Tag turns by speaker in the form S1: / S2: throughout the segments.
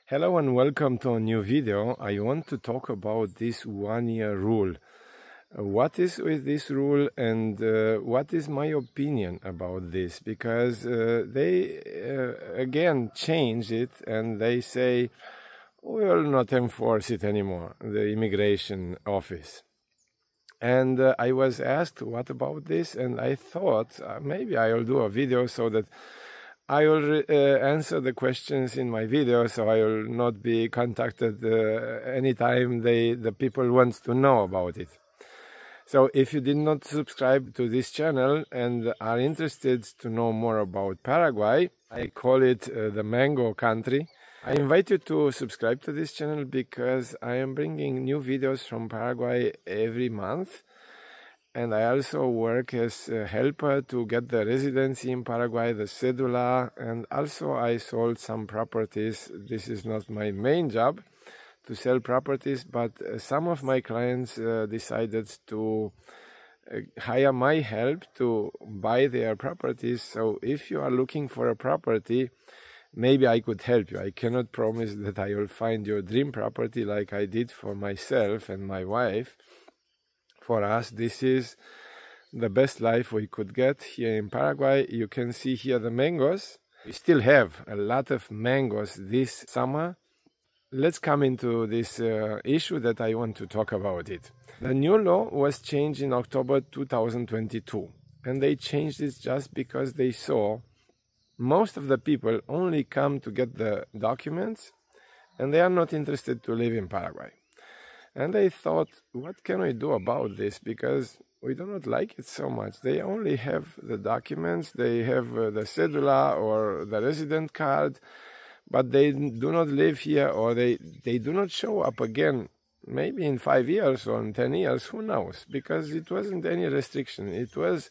S1: Hello and welcome to a new video. I want to talk about this 1-year rule. What is with this rule and what is my opinion about this? Because they again change it and they say we will not enforce it anymore, the immigration office. And I was asked what about this, and I thought maybe I'll do a video so that I will answer the questions in my video, so I will not be contacted anytime the people want to know about it. So if you did not subscribe to this channel and are interested to know more about Paraguay, I call it the mango country. I invite you to subscribe to this channel because I am bringing new videos from Paraguay every month. And I also work as a helper to get the residency in Paraguay, the cedula, and also I sold some properties. This is not my main job to sell properties, but some of my clients decided to hire my help to buy their properties. So if you are looking for a property, maybe I could help you. I cannot promise that I will find your dream property like I did for myself and my wife. For us, this is the best life we could get here in Paraguay. You can see here the mangoes. We still have a lot of mangoes this summer. Let's come into this issue that I want to talk about it. The new law was changed in October 2022, and they changed it just because they saw most of the people only come to get the documents and they are not interested to live in Paraguay. And they thought, what can we do about this? Because we do not like it so much. They only have the documents, they have the cedula or the resident card, but they do not live here, or they do not show up again, maybe in 5 years or in 10 years, who knows? Because it wasn't any restriction. It was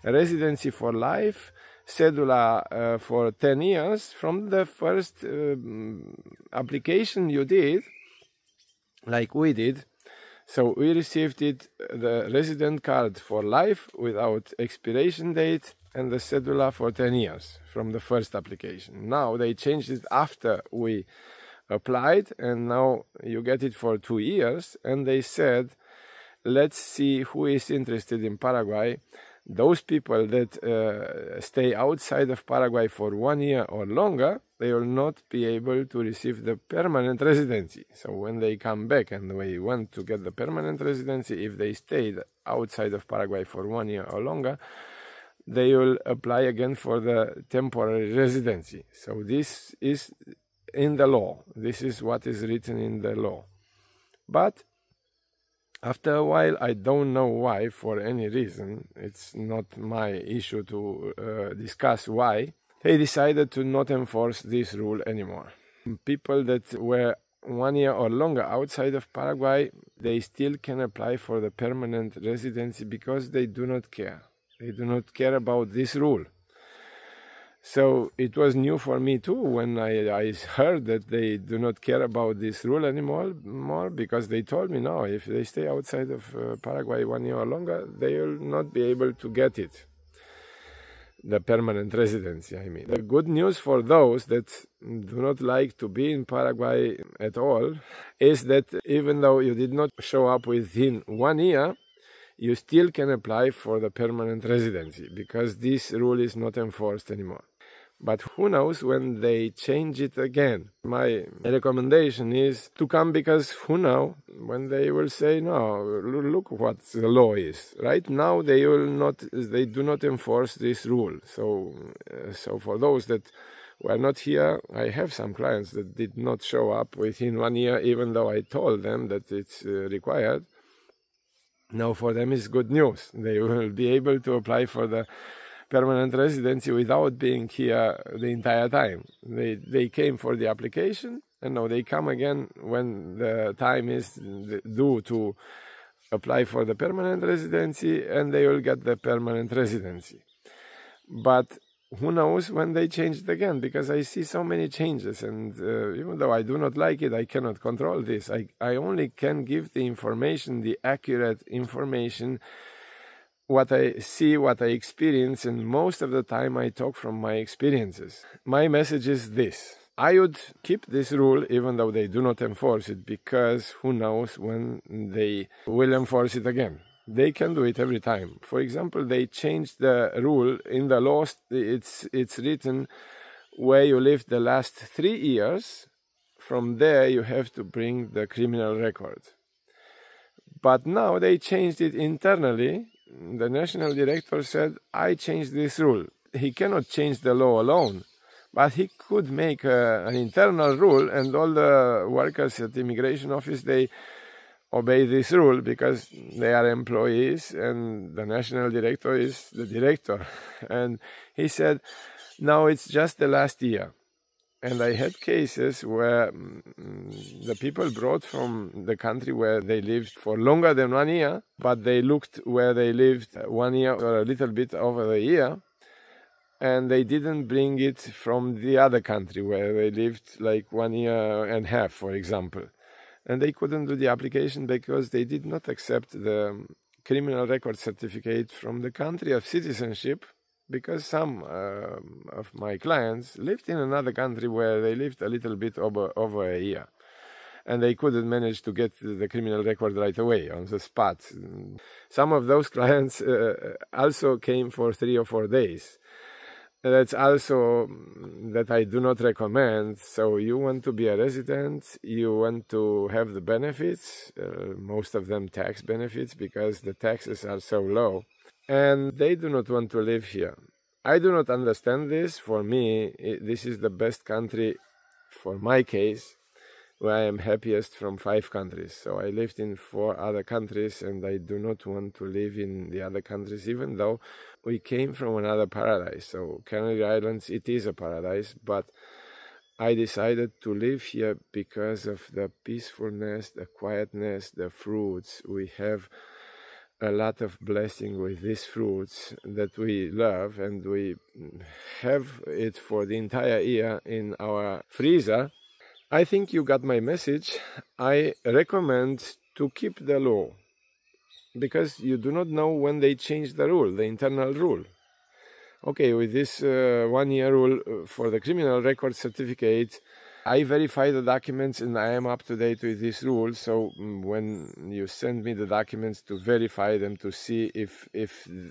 S1: a residency for life, cedula for 10 years. From the first application you did, like we did, so we received it, the resident card for life without expiration date and the cedula for 10 years from the first application. Now they changed it after we applied, and now you get it for 2 years, and they said, let's see who is interested in Paraguay. Those people that stay outside of Paraguay for 1 year or longer, they will not be able to receive the permanent residency. So when they come back and we want to get the permanent residency, if they stayed outside of Paraguay for 1 year or longer, they will apply again for the temporary residency. So this is in the law. This is what is written in the law. But after a while, I don't know why, for any reason, it's not my issue to discuss why, they decided to not enforce this rule anymore. People that were 1 year or longer outside of Paraguay, they still can apply for the permanent residency because they do not care. They do not care about this rule. So it was new for me too when I heard that they do not care about this rule anymore, because they told me, no, if they stay outside of Paraguay 1 year or longer, they will not be able to get it, the permanent residency, I mean. The good news for those that do not like to be in Paraguay at all is that even though you did not show up within 1 year, you still can apply for the permanent residency because this rule is not enforced anymore. But who knows when they change it again. My recommendation is to come, because who knows when they will say, no, look what the law is. Right now they do not enforce this rule. So for those that were not here, I have some clients that did not show up within 1 year, even though I told them that it's required. Now for them it's good news. They will be able to apply for the permanent residency without being here the entire time. They came for the application, and now they come again when the time is due to apply for the permanent residency, and they will get the permanent residency. But who knows when they change it again, because I see so many changes, and even though I do not like it, I cannot control this. I only can give the information, the accurate information, what I see, what I experience, and most of the time I talk from my experiences. My message is this: I would keep this rule even though they do not enforce it, because who knows when they will enforce it again. They can do it every time. For example, they changed the rule in the law. It's written where you lived the last 3 years. From there you have to bring the criminal record. But now they changed it internally. The national director said, I changed this rule. He cannot change the law alone, but he could make an internal rule, and all the workers at the immigration office, they obey this rule because they are employees and the national director is the director. And he said, now it's just the last year. And I had cases where the people brought from the country where they lived for longer than 1 year, but they looked where they lived 1 year or a little bit over the year, and they didn't bring it from the other country where they lived like 1 year and a half, for example. And they couldn't do the application because they did not accept the criminal record certificate from the country of citizenship, because some of my clients lived in another country where they lived a little bit over a year. And they couldn't manage to get the criminal record right away on the spot. Some of those clients also came for 3 or 4 days. That's also that I do not recommend. So you want to be a resident, you want to have the benefits, most of them tax benefits, because the taxes are so low, and they do not want to live here. I do not understand this. For me, this is the best country for my case, where I am happiest from 5 countries. So I lived in 4 other countries, and I do not want to live in the other countries, even though we came from another paradise. So Canary Islands, it is a paradise, but I decided to live here because of the peacefulness, the quietness, the fruits. We have a lot of blessing with these fruits that we love, and we have it for the entire year in our freezer. I think you got my message. I recommend to keep the law, because you do not know when they change the rule, the internal rule. Okay, with this 1 year rule for the criminal record certificate, I verify the documents and I am up to date with this rule. So when you send me the documents to verify them, to see if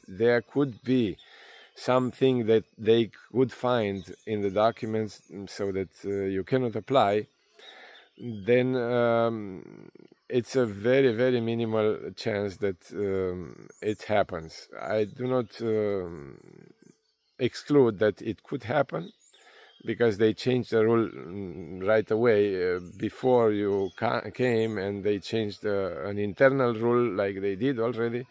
S1: there could be something that they could find in the documents so that you cannot apply, then it's a very, very minimal chance that it happens. I do not exclude that it could happen, because they changed the rule right away before you came, and they changed an internal rule like they did already.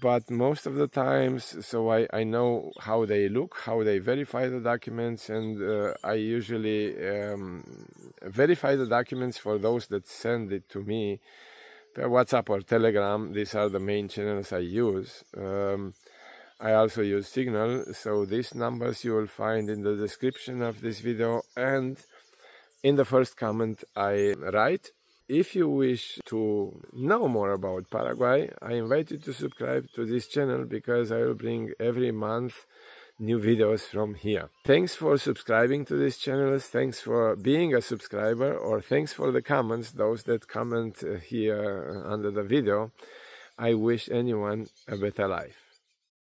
S1: But most of the times, so I know how they look, how they verify the documents, and I usually verify the documents for those that send it to me per WhatsApp or Telegram. These are the main channels I use. I also use Signal, so these numbers you will find in the description of this video and in the first comment I write. If you wish to know more about Paraguay, I invite you to subscribe to this channel, because I will bring every month new videos from here. Thanks for subscribing to this channel, thanks for being a subscriber, or thanks for the comments, those that comment here under the video. I wish anyone a better life.